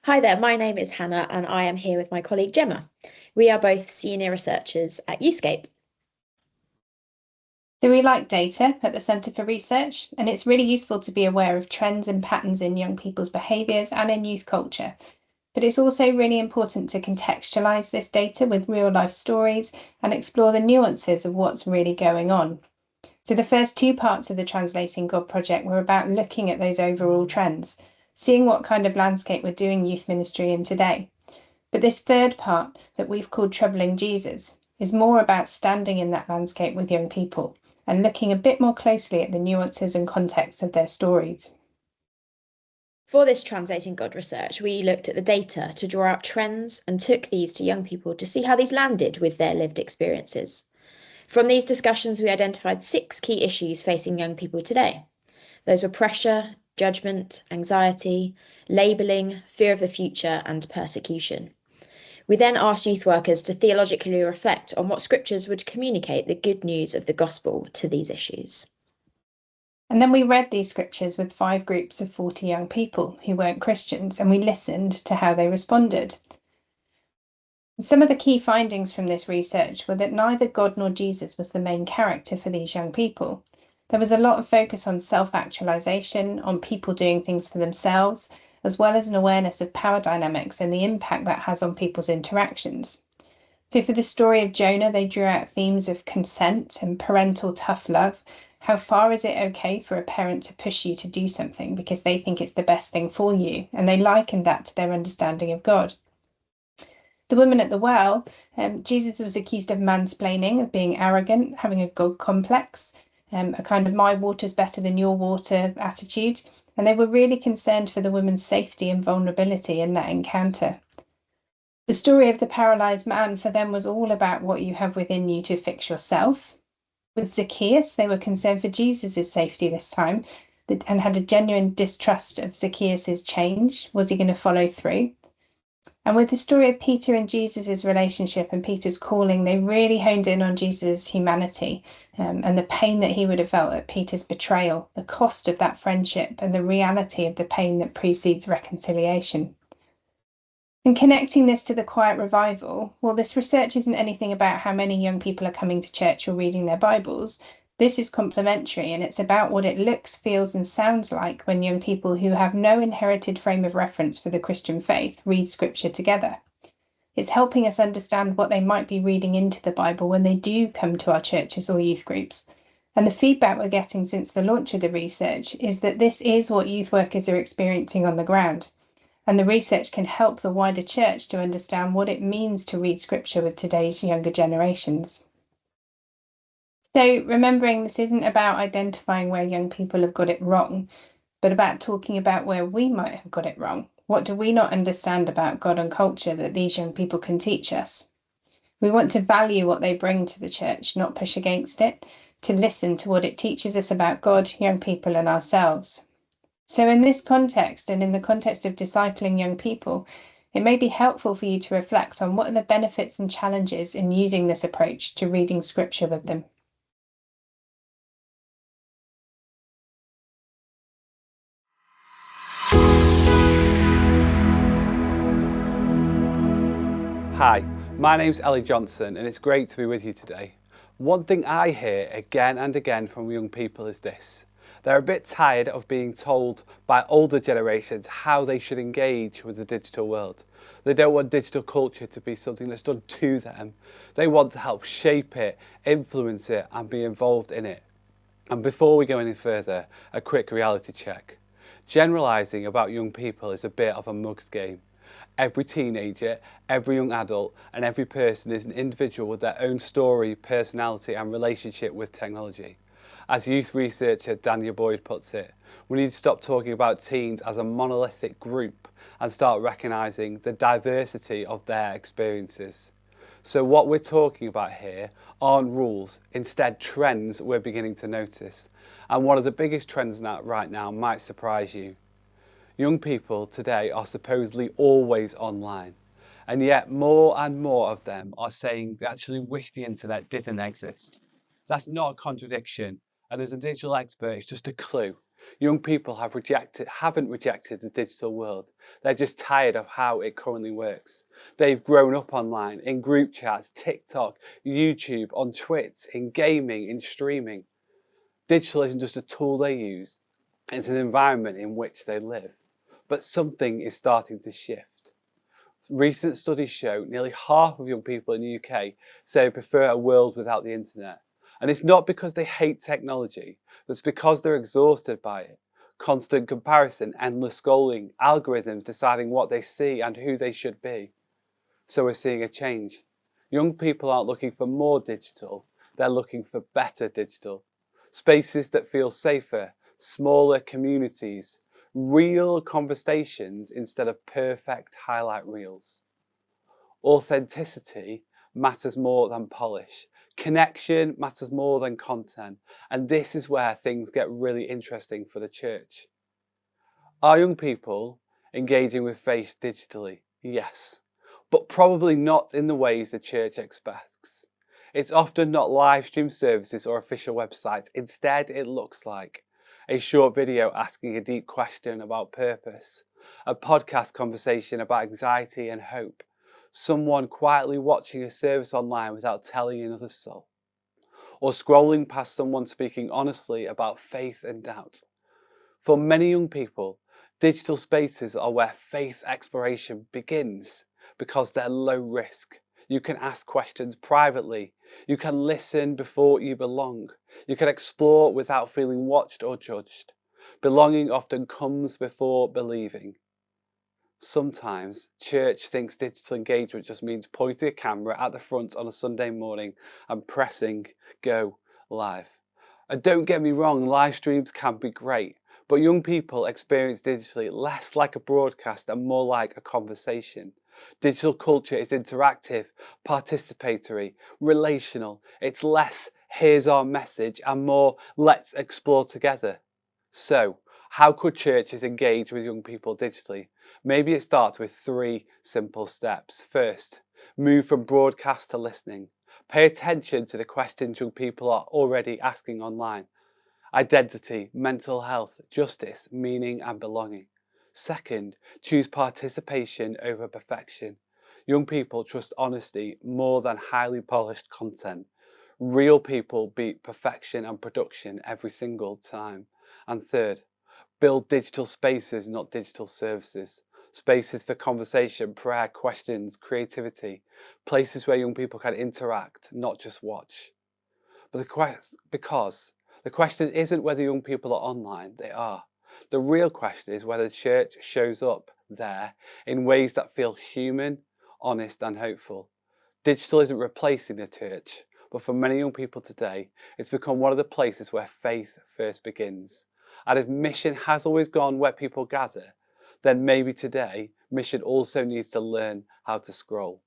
Hi there, my name is Hannah and I am here with my colleague Gemma. We are both senior researchers at Youthscape. So we like data at the Centre for Research, and it's really useful to be aware of trends and patterns in young people's behaviours and in youth culture. But it's also really important to contextualise this data with real life stories and explore the nuances of what's really going on. So the first two parts of the Translating God project were about looking at those overall trends, seeing what kind of landscape we're doing youth ministry in today. But this third part that we've called Troubling Jesus is more about standing in that landscape with young people and looking a bit more closely at the nuances and context of their stories. For this Translating God research, we looked at the data to draw out trends and took these to young people to see how these landed with their lived experiences. From these discussions, we identified 6 key issues facing young people today. Those were pressure, judgment, anxiety, labelling, fear of the future, and persecution. We then asked youth workers to theologically reflect on what scriptures would communicate the good news of the gospel to these issues. And then we read these scriptures with 5 groups of 40 young people who weren't Christians, and we listened to how they responded. Some of the key findings from this research were that neither God nor Jesus was the main character for these young people. There was a lot of focus on self-actualization, on people doing things for themselves, as well as an awareness of power dynamics and the impact that has on people's interactions. So for the story of Jonah, they drew out themes of consent and parental tough love. How far is it okay for a parent to push you to do something because they think it's the best thing for you? And they likened that to their understanding of God. The woman at the well, Jesus was accused of mansplaining, of being arrogant, having a God complex, a kind of my water's better than your water attitude. And they were really concerned for the woman's safety and vulnerability in that encounter. The story of the paralyzed man for them was all about what you have within you to fix yourself. With Zacchaeus, they were concerned for Jesus's safety this time and had a genuine distrust of Zacchaeus's change. Was he going to follow through? And with the story of Peter and Jesus's relationship and Peter's calling, they really honed in on Jesus' humanity and the pain that he would have felt at Peter's betrayal, the cost of that friendship, and the reality of the pain that precedes reconciliation. And connecting this to the quiet revival, well, this research isn't anything about how many young people are coming to church or reading their Bibles. This is complementary, and it's about what it looks, feels, and sounds like when young people who have no inherited frame of reference for the Christian faith read scripture together. It's helping us understand what they might be reading into the Bible when they do come to our churches or youth groups. And the feedback we're getting since the launch of the research is that this is what youth workers are experiencing on the ground. And the research can help the wider church to understand what it means to read scripture with today's younger generations. So remembering this isn't about identifying where young people have got it wrong, but about talking about where we might have got it wrong. What do we not understand about God and culture that these young people can teach us? We want to value what they bring to the church, not push against it, to listen to what it teaches us about God, young people, and ourselves. So in this context, and in the context of discipling young people, it may be helpful for you to reflect on what are the benefits and challenges in using this approach to reading scripture with them. Hi, my name's Ellie Johnson and it's great to be with you today. One thing I hear again and again from young people is this. They're a bit tired of being told by older generations how they should engage with the digital world. They don't want digital culture to be something that's done to them. They want to help shape it, influence it and be involved in it. And before we go any further, a quick reality check. Generalising about young people is a bit of a mug's game. Every teenager, every young adult and every person is an individual with their own story, personality and relationship with technology. As youth researcher Daniel Boyd puts it, we need to stop talking about teens as a monolithic group and start recognising the diversity of their experiences. So what we're talking about here aren't rules, instead trends we're beginning to notice. And one of the biggest trends right now might surprise you. Young people today are supposedly always online, and yet more and more of them are saying they actually wish the internet didn't exist. That's not a contradiction, and as a digital expert, it's just a clue. Young people haven't rejected the digital world. They're just tired of how it currently works. They've grown up online, in group chats, TikTok, YouTube, on Twitch, in gaming, in streaming. Digital isn't just a tool they use, it's an environment in which they live. But something is starting to shift. Recent studies show nearly half of young people in the UK say they prefer a world without the internet. And it's not because they hate technology, but it's because they're exhausted by it. Constant comparison, endless scrolling, algorithms deciding what they see and who they should be. So we're seeing a change. Young people aren't looking for more digital, they're looking for better digital. Spaces that feel safer, smaller communities, real conversations instead of perfect highlight reels. Authenticity matters more than polish. Connection matters more than content. And this is where things get really interesting for the church. Are young people engaging with faith digitally? Yes, but probably not in the ways the church expects. It's often not live stream services or official websites. Instead, it looks like a short video asking a deep question about purpose, a podcast conversation about anxiety and hope, someone quietly watching a service online without telling another soul, or scrolling past someone speaking honestly about faith and doubt. For many young people, digital spaces are where faith exploration begins because they're low risk. You can ask questions privately. You can listen before you belong. You can explore without feeling watched or judged. Belonging often comes before believing. Sometimes church thinks digital engagement just means pointing a camera at the front on a Sunday morning and pressing go live. And don't get me wrong, live streams can be great, but young people experience digitally less like a broadcast and more like a conversation. Digital culture is interactive, participatory, relational. It's less here's our message and more let's explore together. So, how could churches engage with young people digitally? Maybe it starts with 3 simple steps. First, move from broadcast to listening. Pay attention to the questions young people are already asking online. Identity, mental health, justice, meaning and belonging. Second, choose participation over perfection. Young people trust honesty more than highly polished content. Real people beat perfection and production every single time. And third, build digital spaces, not digital services. Spaces for conversation, prayer, questions, creativity. Places where young people can interact, not just watch. Because the question isn't whether young people are online, they are. The real question is whether the church shows up there in ways that feel human, honest and hopeful. Digital isn't replacing the church, but for many young people today, it's become one of the places where faith first begins. And if mission has always gone where people gather, then maybe today mission also needs to learn how to scroll.